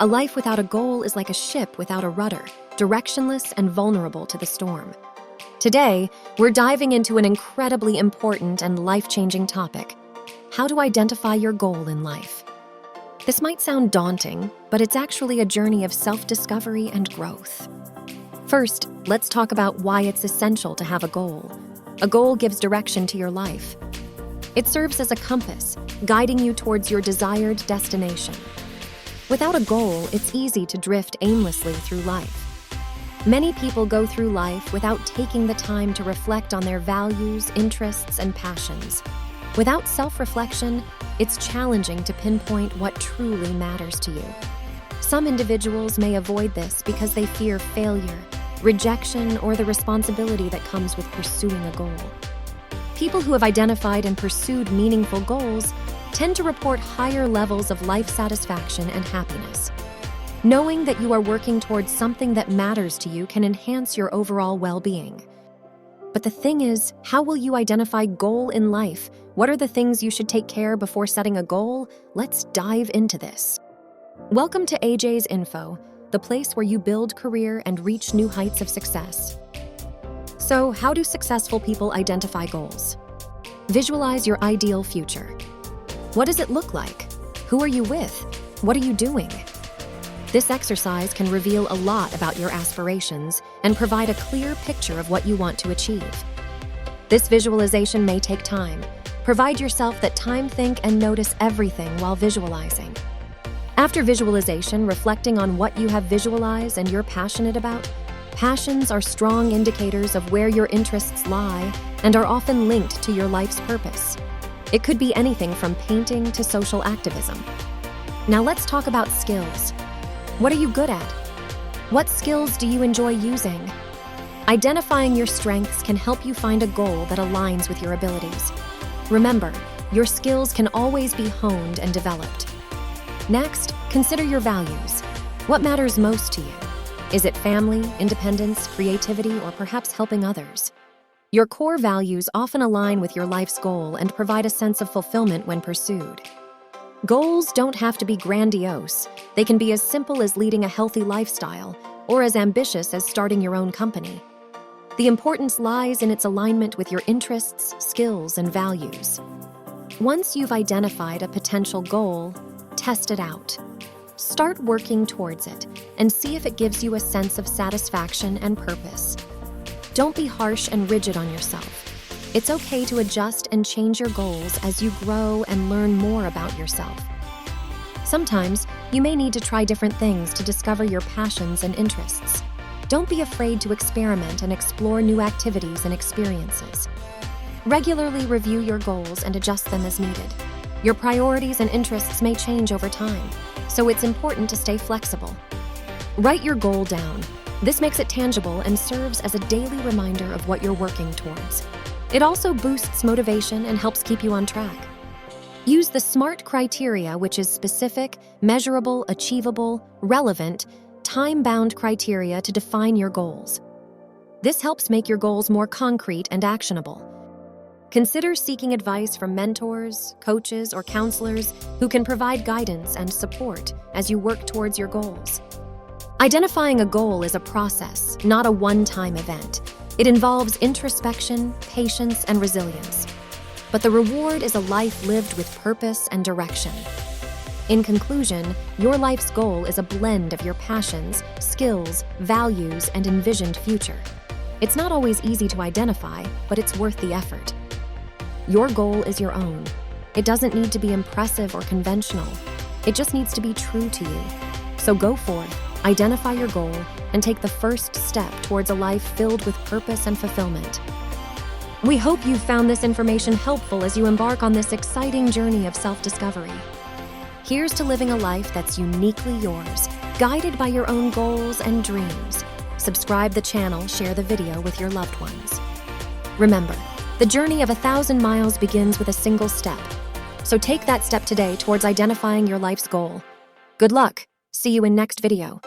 A life without a goal is like a ship without a rudder, directionless and vulnerable to the storm. Today, we're diving into an incredibly important and life-changing topic: how to identify your goal in life. This might sound daunting, but it's actually a journey of self-discovery and growth. First, let's talk about why it's essential to have a goal. A goal gives direction to your life. It serves as a compass, guiding you towards your desired destination. Without a goal, it's easy to drift aimlessly through life. Many people go through life without taking the time to reflect on their values, interests, and passions. Without self-reflection, it's challenging to pinpoint what truly matters to you. Some individuals may avoid this because they fear failure, rejection, or the responsibility that comes with pursuing a goal. People who have identified and pursued meaningful goals tend to report higher levels of life satisfaction and happiness. Knowing that you are working towards something that matters to you can enhance your overall well-being. But the thing is, how will you identify goal in life? What are the things you should take care before setting a goal? Let's dive into this. Welcome to AJ's Info, the place where you build career and reach new heights of success. So, how do successful people identify goals? Visualize your ideal future. What does it look like? Who are you with? What are you doing? This exercise can reveal a lot about your aspirations and provide a clear picture of what you want to achieve. This visualization may take time. Provide yourself that time, think, and notice everything while visualizing. After visualization, reflecting on what you have visualized and you're passionate about. Passions are strong indicators of where your interests lie and are often linked to your life's purpose. It could be anything from painting to social activism. Now let's talk about skills. What are you good at? What skills do you enjoy using? Identifying your strengths can help you find a goal that aligns with your abilities. Remember, your skills can always be honed and developed. Next, consider your values. What matters most to you? Is it family, independence, creativity, or perhaps helping others? Your core values often align with your life's goal and provide a sense of fulfillment when pursued. Goals don't have to be grandiose. They can be as simple as leading a healthy lifestyle or as ambitious as starting your own company. The importance lies in its alignment with your interests, skills, and values. Once you've identified a potential goal, test it out. Start working towards it and see if it gives you a sense of satisfaction and purpose. Don't be harsh and rigid on yourself. It's okay to adjust and change your goals as you grow and learn more about yourself. Sometimes, you may need to try different things to discover your passions and interests. Don't be afraid to experiment and explore new activities and experiences. Regularly review your goals and adjust them as needed. Your priorities and interests may change over time, so it's important to stay flexible. Write your goal down. This makes it tangible and serves as a daily reminder of what you're working towards. It also boosts motivation and helps keep you on track. Use the SMART criteria, which is specific, measurable, achievable, relevant, time-bound criteria to define your goals. This helps make your goals more concrete and actionable. Consider seeking advice from mentors, coaches, or counselors who can provide guidance and support as you work towards your goals. Identifying a goal is a process, not a one-time event. It involves introspection, patience, and resilience. But the reward is a life lived with purpose and direction. In conclusion, your life's goal is a blend of your passions, skills, values, and envisioned future. It's not always easy to identify, but it's worth the effort. Your goal is your own. It doesn't need to be impressive or conventional. It just needs to be true to you. So go forth, identify your goal, and take the first step towards a life filled with purpose and fulfillment. We hope you found this information helpful as you embark on this exciting journey of self-discovery. Here's to living a life that's uniquely yours, guided by your own goals and dreams. Subscribe the channel, share the video with your loved ones. Remember, the journey of 1,000 miles begins with a single step. So take that step today towards identifying your life's goal. Good luck. See you in next video.